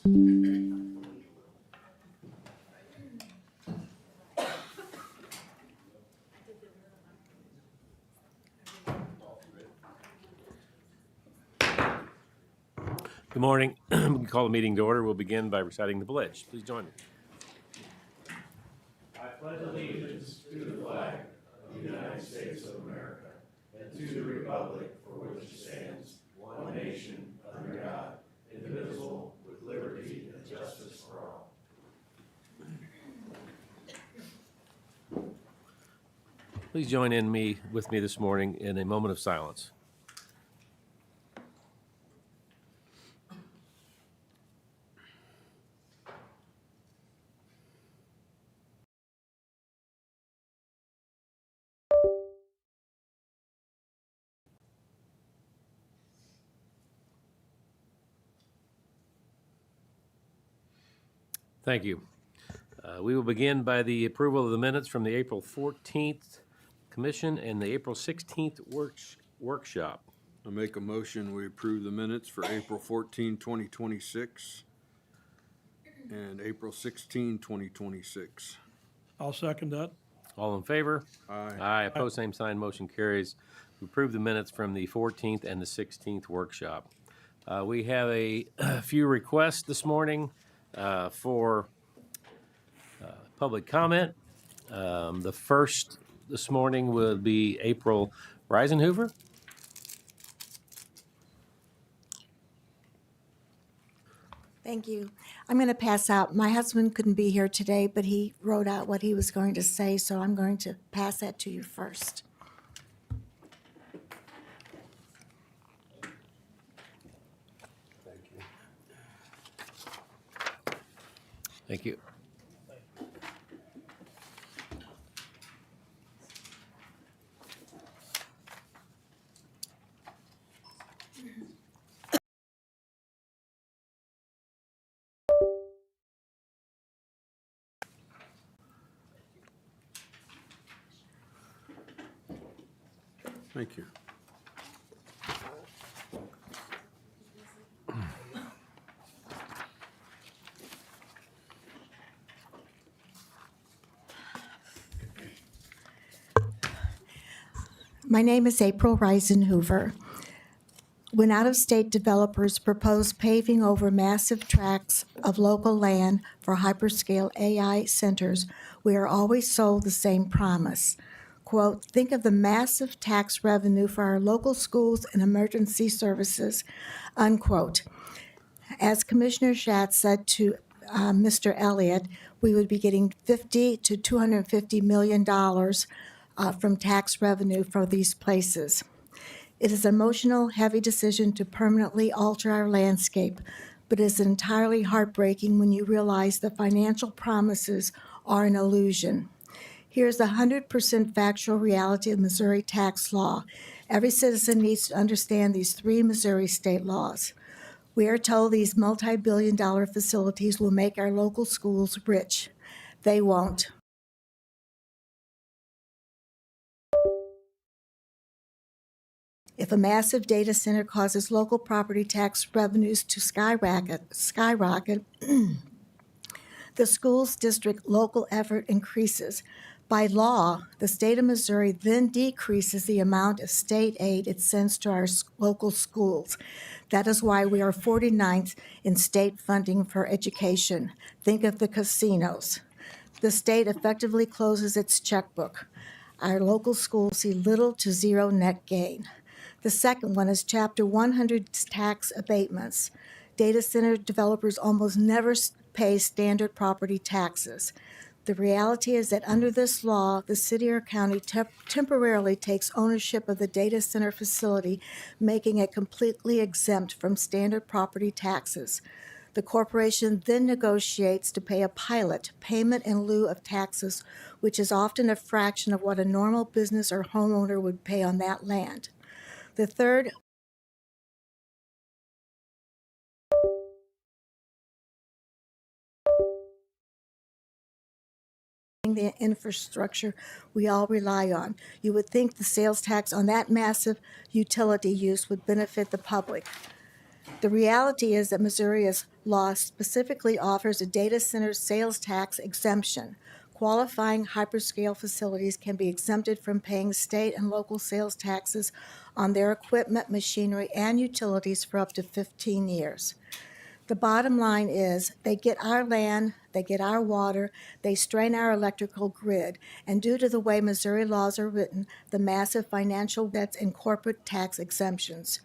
Good morning. We can call the meeting to order. We'll begin by reciting the pledge. Please join me. Please join with me this morning in a moment of silence. Thank you. We will begin by the approval of the minutes from the April 14th Commission and the April 16th workshop. I make a motion, we approve the minutes for April 14, 2026 and April 16, 2026. I'll second that. All in favor? Aye. Aye. Opposed, same sign. Motion carries. We approve the minutes from the 14th and the 16th workshop. We have a few requests this morning for public comment. The first this morning will be April Reisenhoover. Thank you. I'm going to pass out. My husband couldn't be here today, but he wrote out what he was going to say, so I'm going to pass that to you first. Thank you. Thank you. My name is April Reisenhoover. When out-of-state developers propose paving over massive tracts of local land for hyperscale AI centers, we are always sold the same promise. Quote, think of the massive tax revenue for our local schools and emergency services, unquote. As Commissioner Schatz said to Mr. Elliott, we would be getting $50 to $250 million from tax revenue for these places. It is an emotional, heavy decision to permanently alter our landscape, but it is entirely heartbreaking when you realize the financial promises are an illusion. Here's the 100% factual reality of Missouri tax law. Every citizen needs to understand these three Missouri state laws. We are told these multi-billion-dollar facilities will make our local schools rich. They won't. If a massive data center causes local property tax revenues to skyrocket, the school's district local effort increases. By law, the state of Missouri then decreases the amount of state aid it sends to our local schools. That is why we are 49th in state funding for education. Think of the casinos. The state effectively closes its checkbook. Our local schools see little to zero net gain. The second one is Chapter 100 tax abatements. Data center developers almost never pay standard property taxes. The reality is that under this law, the city or county temporarily takes ownership of the data center facility, making it completely exempt from standard property taxes. The corporation then negotiates to pay a pilot, payment in lieu of taxes, which is often a fraction of what a normal business or homeowner would pay on that land. The third the infrastructure we all rely on. You would think the sales tax on that massive utility use would benefit the public. The reality is that Missouri's law specifically offers a data center sales tax exemption. Qualifying hyperscale facilities can be exempted from paying state and local sales taxes on their equipment, machinery, and utilities for up to 15 years. The bottom line is they get our land, they get our water, they strain our electrical grid, and due to the way Missouri laws are written, the massive financial debts and corporate tax exemptions.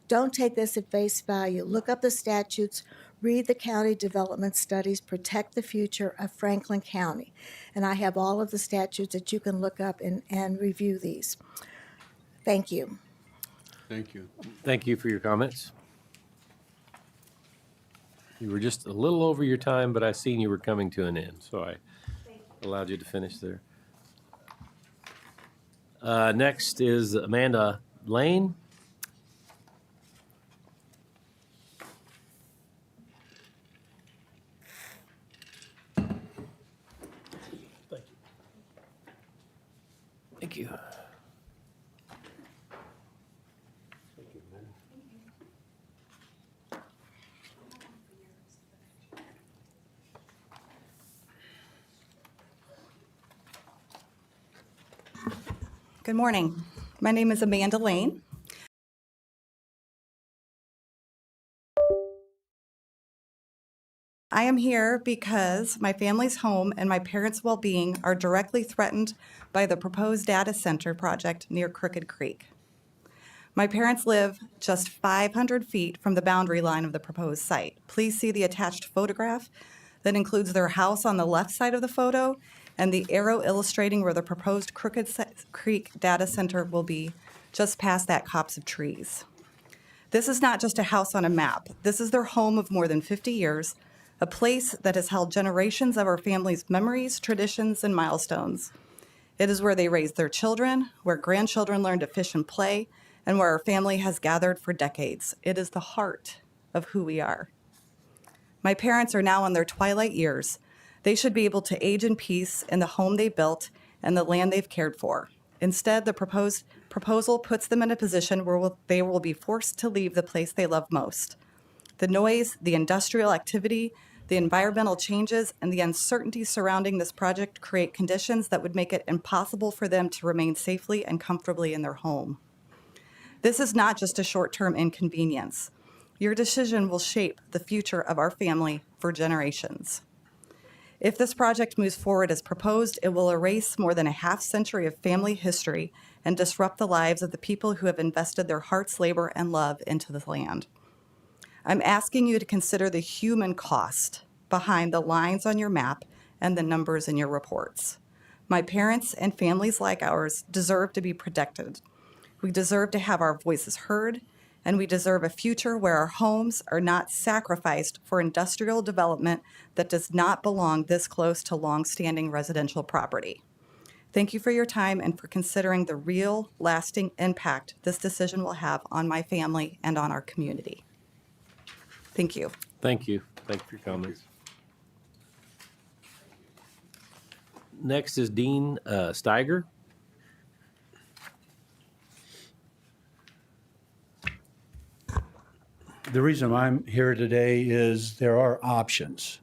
Don't take this at face value. Look up the statutes, read the county development studies, protect the future of Franklin County. And I have all of the statutes that you can look up and review these. Thank you. Thank you. Thank you for your comments. You were just a little over your time, but I seen you were coming to an end, so I allowed you to finish there. Next is Amanda Lane. Thank you. Good morning. My name is Amanda Lane. I am here because my family's home and my parents' well-being are directly threatened by the proposed data center project near Crooked Creek. My parents live just 500 feet from the boundary line of the proposed site. Please see the attached photograph that includes their house on the left side of the photo and the arrow illustrating where the proposed Crooked Creek data center will be, just past that copse of trees. This is not just a house on a map. This is their home of more than 50 years, a place that has held generations of our family's memories, traditions, and milestones. It is where they raised their children, where grandchildren learn to fish and play, and where our family has gathered for decades. It is the heart of who we are. My parents are now in their twilight years. They should be able to age in peace in the home they built and the land they've cared for. Instead, the proposal puts them in a position where they will be forced to leave the place they love most. The noise, the industrial activity, the environmental changes, and the uncertainty surrounding this project create conditions that would make it impossible for them to remain safely and comfortably in their home. This is not just a short-term inconvenience. Your decision will shape the future of our family for generations. If this project moves forward as proposed, it will erase more than a half-century of family history and disrupt the lives of the people who have invested their heart's labor and love into this land. I'm asking you to consider the human cost behind the lines on your map and the numbers in your reports. My parents and families like ours deserve to be protected. We deserve to have our voices heard, and we deserve a future where our homes are not sacrificed for industrial development that does not belong this close to long-standing residential property. Thank you for your time and for considering the real, lasting impact this decision will have on my family and on our community. Thank you. Thank you. Thank you for your comments. Next is Dean Steiger. The reason I'm here today is there are options.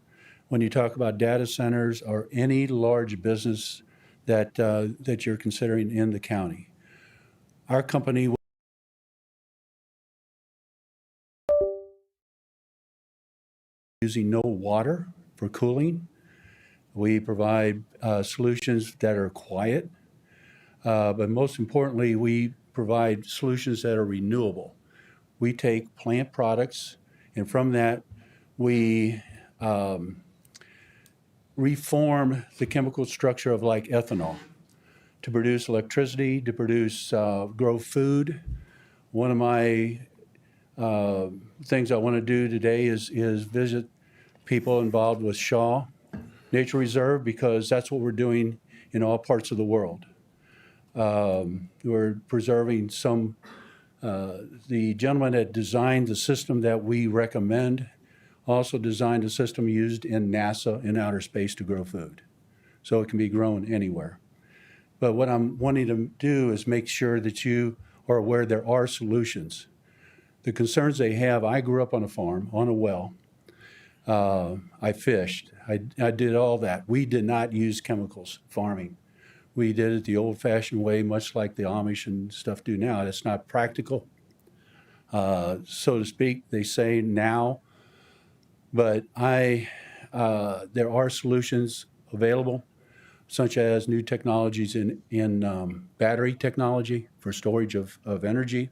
When you talk about data centers or any large business that you're considering in the county, our company using no water for cooling. We provide solutions that are quiet, but most importantly, we provide solutions that are renewable. We take plant products, and from that, we reform the chemical structure of like ethanol to produce electricity, to produce, grow food. One of my things I want to do today is visit people involved with Shaw Nature Reserve, because that's what we're doing in all parts of the world. We're preserving some. The gentleman that designed the system that we recommend also designed a system used in NASA in outer space to grow food. So it can be grown anywhere. But what I'm wanting to do is make sure that you are aware there are solutions. the concerns they have, I grew up on a farm, on a well. I fished. I did all that. We did not use chemicals farming. We did it the old-fashioned way, much like the Amish and stuff do now. It's not practical, so to speak, they say now. But there are solutions available, such as new technologies in battery technology for storage of energy.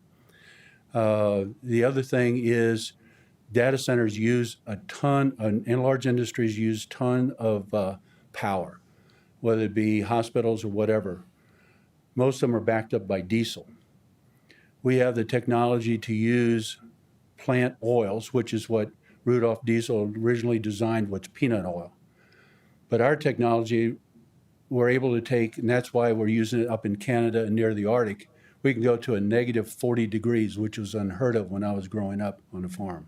The other thing is data centers use a ton, and large industries use ton of power, whether it be hospitals or whatever. Most of them are backed up by diesel. We have the technology to use plant oils, which is what Rudolph Diesel originally designed, was peanut oil. But our technology, we're able to take, and that's why we're using it up in Canada and near the Arctic. We can go to a negative 40 degrees, which was unheard of when I was growing up on a farm.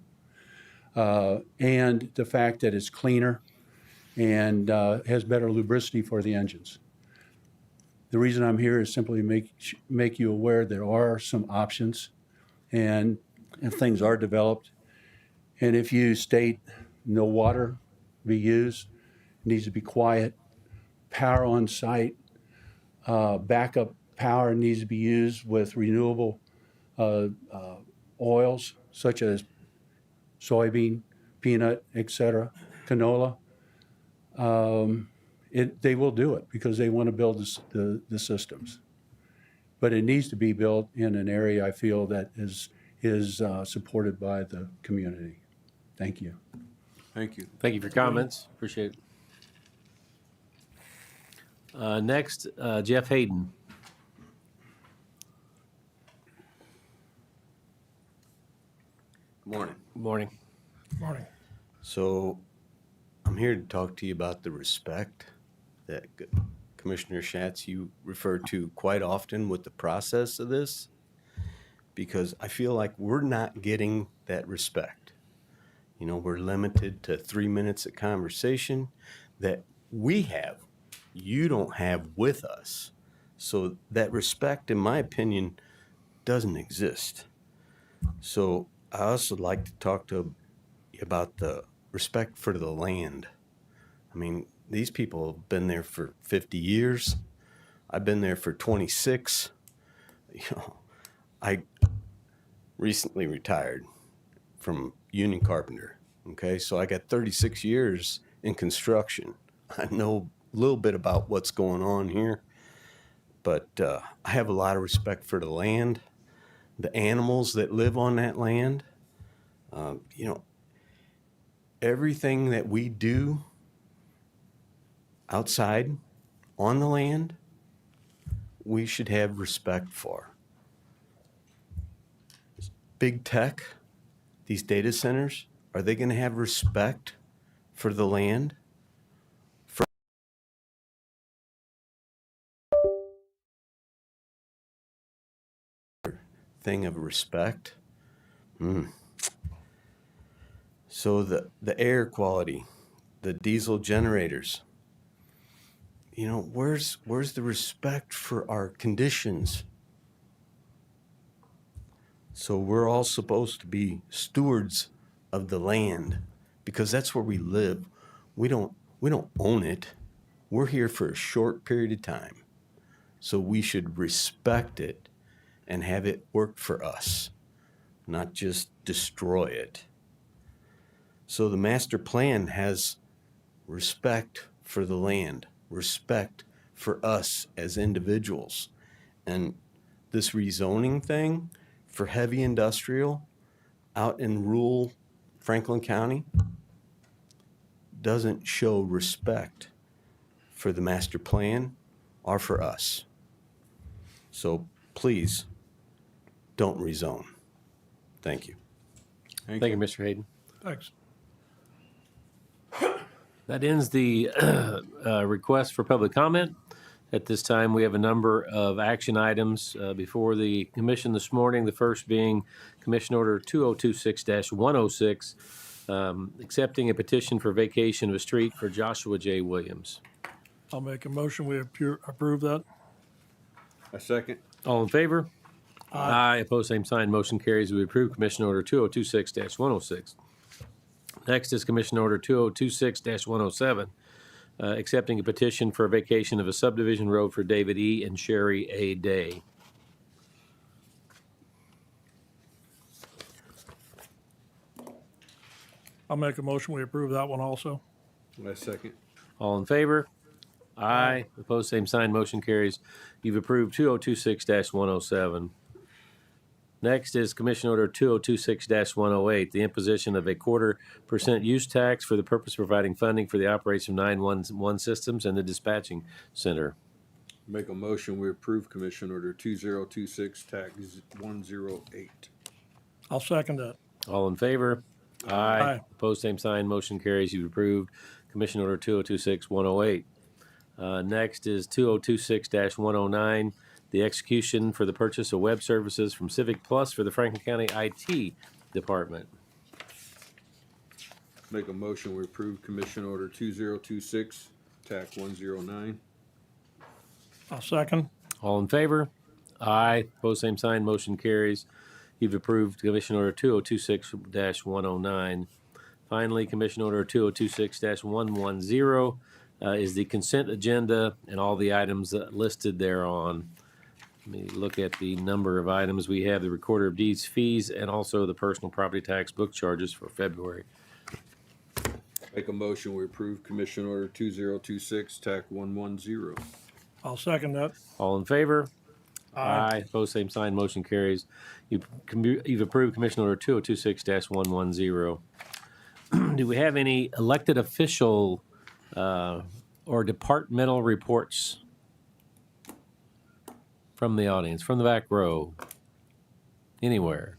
And the fact that it's cleaner and has better lubricity for the engines. The reason I'm here is simply make you aware there are some options, and if things are developed, and if you state no water be used, it needs to be quiet, power on site, backup power needs to be used with renewable oils such as soybean, peanut, etc., canola. They will do it because they want to build the systems. But it needs to be built in an area I feel that is supported by the community. Thank you. Thank you. Thank you for your comments. Appreciate it. Next, Jeff Hayden. Morning. Morning. Morning. So I'm here to talk to you about the respect that Commissioner Schatz, you refer to quite often with the process of this, because I feel like we're not getting that respect. You know, we're limited to 3 minutes of conversation that we have, you don't have with us. So that respect, in my opinion, doesn't exist. So I also like to talk to you about the respect for the land. I mean, these people have been there for 50 years. I've been there for 26. You know, I recently retired from union carpenter. Okay, so I got 36 years in construction. I know a little bit about what's going on here, but I have a lot of respect for the land, the animals that live on that land. You know, everything that we do outside on the land, we should have respect for. Big tech, these data centers, are they going to have respect for the land? Thing of respect. So the air quality, the diesel generators, you know, where's the respect for our conditions? So we're all supposed to be stewards of the land because that's where we live. We don't own it. We're here for a short period of time. So we should respect it and have it work for us, not just destroy it. So the master plan has respect for the land, respect for us as individuals. And this rezoning thing for heavy industrial out in rural Franklin County doesn't show respect for the master plan or for us. So please don't rezone. Thank you. Thank you, Mr. Hayden. Thanks. That ends the request for public comment. At this time, we have a number of action items before the commission this morning. The first being Commission Order 2026-106, accepting a petition for vacation of a street for Joshua J. Williams. I'll make a motion. We approve that. A second? All in favor? Aye. Opposed, same sign. Motion carries. We approve Commission Order 2026-106. Next is Commission Order 2026-107, accepting a petition for a vacation of a subdivision road for David E. and Sherry A. Day. I'll make a motion, we approve that one also. I second. All in favor? Aye. Opposed, same sign. Motion carries. You've approved 2026-107. Next is Commission Order 2026-108, the imposition of a 0.25% use tax for the purpose of providing funding for the operation of 911 systems and the dispatching center. Make a motion, we approve Commission Order 2026, TAC 108. I'll second that. All in favor? Aye. Opposed, same sign. Motion carries. You've approved Commission Order 2026-108. Next is 2026-109, the execution for the purchase of web services from Civic Plus for the Franklin County IT Department. Make a motion, we approve Commission Order 2026, TAC 109. I'll second. All in favor? Aye. Opposed, same sign. Motion carries. You've approved Commission Order 2026-109. Finally, Commission Order 2026-110 is the consent agenda and all the items listed thereon. Let me look at the number of items. We have the Recorder of Deeds fees and also the personal property tax book charges for February. Make a motion, we approve Commission Order 2026, TAC 110. I'll second that. All in favor? Aye. Opposed, same sign. Motion carries. You've approved Commission Order 2026-110. Do we have any elected official or departmental reports from the audience, from the back row, anywhere?